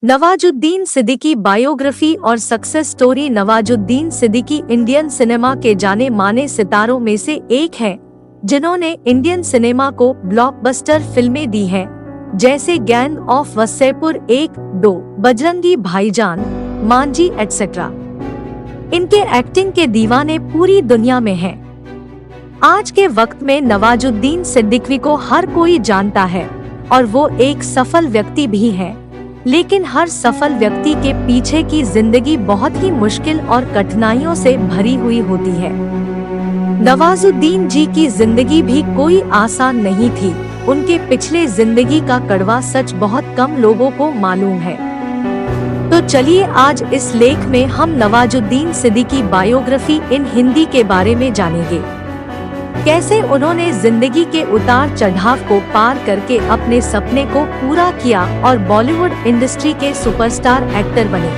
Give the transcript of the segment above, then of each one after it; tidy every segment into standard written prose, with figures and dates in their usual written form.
Nawazuddin Siddiqui biography और success story. Nawazuddin Siddiqui Indian cinema के जाने माने सितारों में से एक हैं, जिन्होंने इंडियन सिनेमा को ब्लॉकबस्टर फिल्में दी हैं, जैसे गैंग ऑफ वसेपुर 1, 2, बजरंगी भाईजान, मांझी एटसेट्रा। इनके एक्टिंग के दीवाने पूरी दुनिया में हैं। आज के वक्त में नवाजुद्दीन सिद्दीकी को हर कोई जानता है और वो एक सफल व्यक्ति भी हैं। लेकिन हर सफल व्यक्ति के पीछे की जिंदगी बहुत ही मुश्किल और कठिनाइयों से भरी हुई होती है। नवाजुद्दीन जी की जिंदगी भी कोई आसान नहीं थी। उनके पिछले जिंदगी का कड़वा सच बहुत कम लोगों को मालूम है। तो चलिए आज इस लेख में हम नवाजुद्दीन सिद्दीकी बायोग्राफी इन हिंदी के बारे में जानेंगे। कैसे उन्होंने जिंदगी के उतार चढ़ाव को पार करके अपने सपने को पूरा किया और बॉलीवुड इंडस्ट्री के सुपरस्टार एक्टर बने।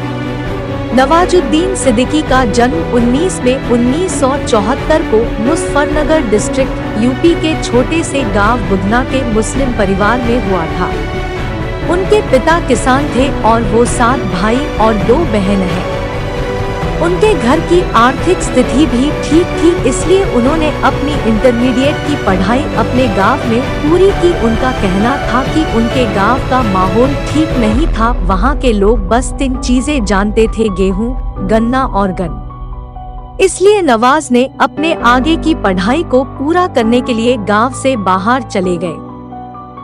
नवाजुद्दीन सिद्दीकी का जन्म 19 मई 1974 को मुजफ्फरनगर डिस्ट्रिक्ट यूपी के छोटे से गांव बुधना के मुस्लिम परिवार में हुआ था। उनके पिता किसान थे और वो 7 भाई और 2 बहन हैं। उनके घर की आर्थिक स्थिति भी ठीक थी, इसलिए उन्होंने अपनी इंटरमीडिएट की पढ़ाई अपने गांव में पूरी की। उनका कहना था कि उनके गांव का माहौल ठीक नहीं था। वहां के लोग बस 3 चीजें जानते थे, गेहूं, गन्ना और गन। इसलिए नवाज ने अपने आगे की पढ़ाई को पूरा करने के लिए गांव से बाहर चले गए।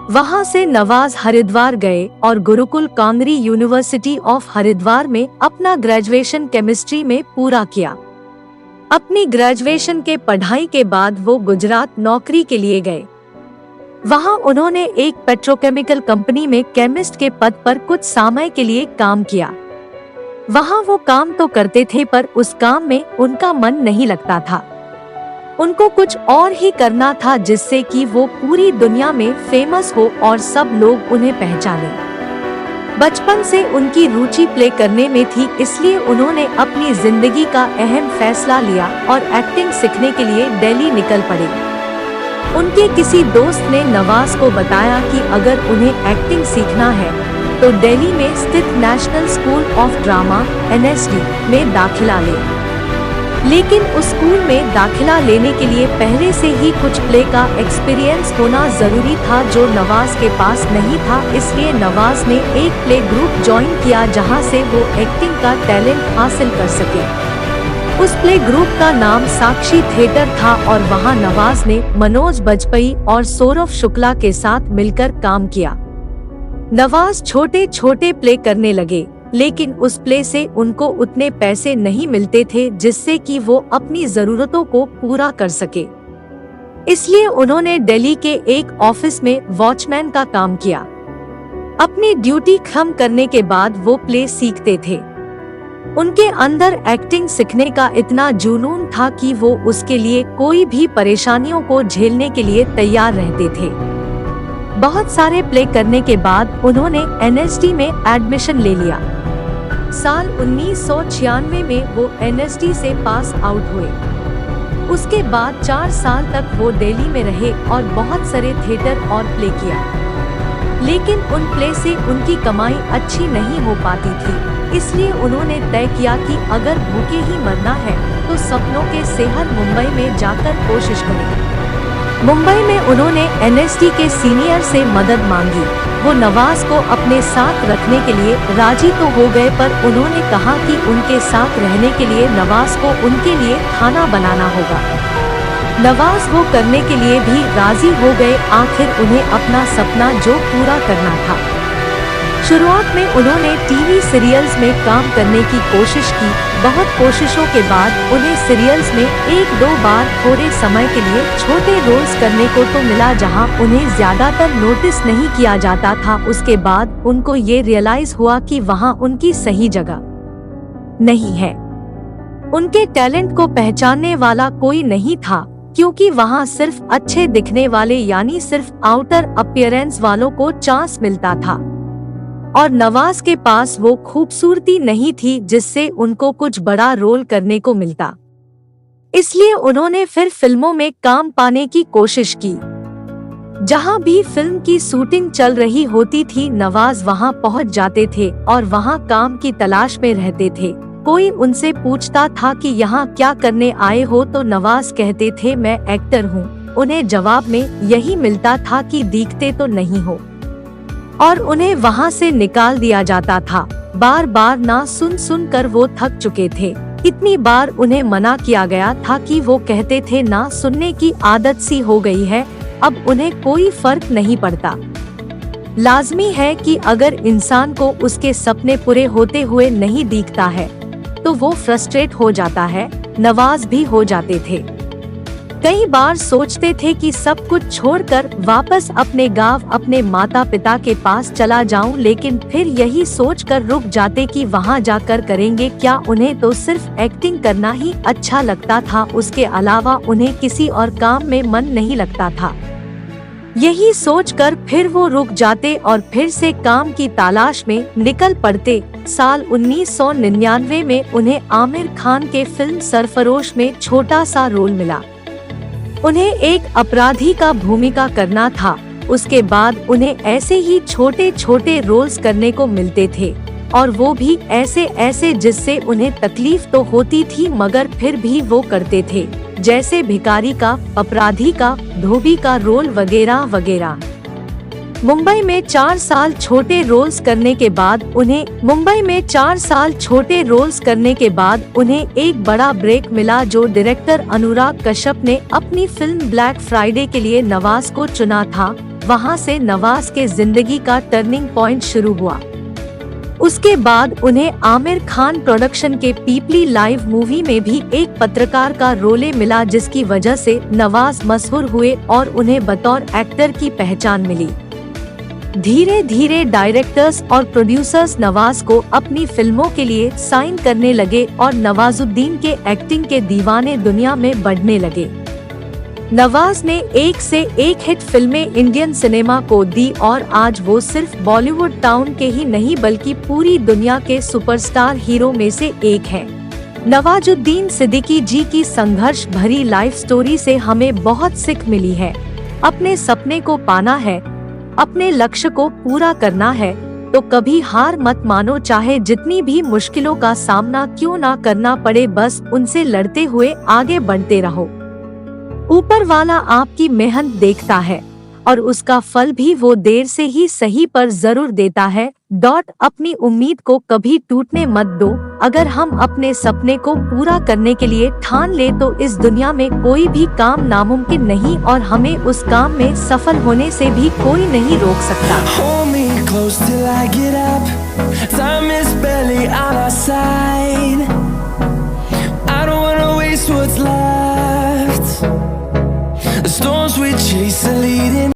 वहां से नवाज हरिद्वार गए और गुरुकुल कांगरी यूनिवर्सिटी ऑफ हरिद्वार में अपना ग्रेजुएशन केमिस्ट्री में पूरा किया। अपनी ग्रेजुएशन के पढ़ाई के बाद वो गुजरात नौकरी के लिए गए। वहां उन्होंने एक पेट्रोकेमिकल कंपनी में केमिस्ट के पद पर कुछ समय के लिए काम किया। वहां वो काम तो करते थे, पर उस काम में उनका मन नहीं लगता था। उनको कुछ और ही करना था, जिससे कि वो पूरी दुनिया में फेमस हो और सब लोग उन्हें पहचाने। बचपन से उनकी रुचि प्ले करने में थी, इसलिए उन्होंने अपनी जिंदगी का अहम फैसला लिया और एक्टिंग सीखने के लिए दिल्ली निकल पड़े। उनके किसी दोस्त ने नवाज को बताया कि अगर उन्हें एक्टिंग सीखना है तो दिल्ली में स्थित national school of drama (NSD) में दाखिला लें। लेकिन उस स्कूल में दाखिला लेने के लिए पहले से ही कुछ प्ले का एक्सपीरियंस होना जरूरी था, जो नवाज के पास नहीं था। इसलिए नवाज ने एक प्ले ग्रुप ज्वाइन किया, जहां से वो एक्टिंग का टैलेंट हासिल कर सके। उस प्ले ग्रुप का नाम साक्षी थिएटर था और वहां नवाज ने मनोज बाजपेयी और सौरभ शुक्ला के साथ मिलकर काम किया। नवाज छोटे छोटे प्ले करने लगे, लेकिन उस प्ले से उनको उतने पैसे नहीं मिलते थे जिससे कि वो अपनी जरूरतों को पूरा कर सके। इसलिए उन्होंने दिल्ली के एक ऑफिस में वॉचमैन का काम किया। अपनी ड्यूटी खत्म करने के बाद वो प्ले सीखते थे। उनके अंदर एक्टिंग सीखने का इतना जुनून था कि वो उसके लिए कोई भी परेशानियों को झेलने के लिए तैयार रहते थे। बहुत सारे प्ले करने के बाद उन्होंने NSD में एडमिशन ले लिया। साल 1996 में वो NSD से पास आउट हुए। उसके बाद 4 साल तक वो दिल्ली में रहे और बहुत सारे थिएटर और प्ले किया। लेकिन उन प्ले से उनकी कमाई अच्छी नहीं हो पाती थी, इसलिए उन्होंने तय किया कि अगर भूखे ही मरना है तो सपनों के शहर मुंबई में जाकर कोशिश करें। मुंबई में उन्होंने NSD के सीनियर से मदद मांगी। वो नवाज को अपने साथ रखने के लिए राजी तो हो गए, पर उन्होंने कहा कि उनके साथ रहने के लिए नवाज को उनके लिए खाना बनाना होगा। नवाज वो करने के लिए भी राजी हो गए। आखिर उन्हें अपना सपना जो पूरा करना था। शुरुआत में उन्होंने टीवी सीरियल्स में काम करने की कोशिश की। बहुत कोशिशों के बाद उन्हें सीरियल्स में 1-2 बार थोड़े समय के लिए छोटे रोल्स करने को तो मिला, जहां उन्हें ज्यादातर नोटिस नहीं किया जाता था। उसके बाद उनको ये रियलाइज हुआ कि वहां उनकी सही जगह नहीं है। उनके टैलेंट को पहचानने वाला कोई नहीं था, क्योंकि वहां सिर्फ अच्छे दिखने वाले यानी सिर्फ आउटर अपीयरेंस वालों को चांस मिलता था और नवाज के पास वो खूबसूरती नहीं थी जिससे उनको कुछ बड़ा रोल करने को मिलता। इसलिए उन्होंने फिर फिल्मों में काम पाने की कोशिश की। जहां भी फिल्म की शूटिंग चल रही होती थी नवाज वहां पहुंच जाते थे और वहां काम की तलाश में रहते थे। कोई उनसे पूछता था कि यहाँ क्या करने आए हो तो नवाज कहते थे मैं एक्टर हूँ। उन्हें जवाब में यही मिलता था कि दिखते तो नहीं हो, और उन्हें वहाँ से निकाल दिया जाता था। बार बार ना सुन कर वो थक चुके थे। इतनी बार उन्हें मना किया गया था कि वो कहते थे ना सुनने की आदत सी हो गई है, अब उन्हें कोई फर्क नहीं पड़ता। लाजमी है कि अगर इंसान को उसके सपने पूरे होते हुए नहीं दिखता है तो वो फ्रस्ट्रेट हो जाता है। नवाज भी हो जाते थे। कई बार सोचते थे कि सब कुछ छोड़कर वापस अपने गांव अपने माता पिता के पास चला जाऊं, लेकिन फिर यही सोचकर रुक जाते कि वहां जाकर करेंगे क्या। उन्हें तो सिर्फ एक्टिंग करना ही अच्छा लगता था, उसके अलावा उन्हें किसी और काम में मन नहीं लगता था। यही सोचकर फिर वो रुक जाते और फिर से काम की तलाश में निकल पड़ते। साल 1999 में उन्हें आमिर खान के फिल्म सरफरोश में छोटा सा रोल मिला। उन्हें एक अपराधी का भूमिका करना था। उसके बाद उन्हें ऐसे ही छोटे छोटे रोल्स करने को मिलते थे, और वो भी ऐसे जिससे उन्हें तकलीफ तो होती थी मगर फिर भी वो करते थे, जैसे भिखारी का, अपराधी का, धोबी का रोल वगैरह वगैरह। मुंबई में 4 साल छोटे रोल्स करने के बाद उन्हें एक बड़ा ब्रेक मिला, जो डायरेक्टर अनुराग कश्यप ने अपनी फिल्म ब्लैक फ्राइडे के लिए नवाज को चुना था। वहां से नवाज के जिंदगी का टर्निंग पॉइंट शुरू हुआ। उसके बाद उन्हें आमिर खान प्रोडक्शन के पीपली लाइव मूवी में भी एक पत्रकार का रोल मिला, जिसकी वजह से नवाज मशहूर हुए और उन्हें बतौर एक्टर की पहचान मिली। धीरे धीरे डायरेक्टर्स और प्रोड्यूसर्स नवाज को अपनी फिल्मों के लिए साइन करने लगे और नवाजुद्दीन के एक्टिंग के दीवाने दुनिया में बढ़ने लगे। नवाज ने एक से एक हिट फिल्में इंडियन सिनेमा को दी और आज वो सिर्फ बॉलीवुड टाउन के ही नहीं बल्कि पूरी दुनिया के सुपरस्टार हीरो में से एक है। नवाजुद्दीन सिद्दीकी जी की संघर्ष भरी लाइफ स्टोरी से हमें बहुत सीख मिली है। अपने सपने को पाना है, अपने लक्ष्य को पूरा करना है तो कभी हार मत मानो, चाहे जितनी भी मुश्किलों का सामना क्यों ना करना पड़े, बस उनसे लड़ते हुए आगे बढ़ते रहो। ऊपर वाला आपकी मेहनत देखता है और उसका फल भी वो देर से ही सही पर जरूर देता है। अपनी उम्मीद को कभी टूटने मत दो। अगर हम अपने सपने को पूरा करने के लिए ठान ले तो इस दुनिया में कोई भी काम नामुमकिन नहीं और हमें उस काम में सफल होने से भी कोई नहीं रोक सकता। Hold me close till I get up. Time is barely on our side. I don't wanna waste what's left. The storms we chase are leading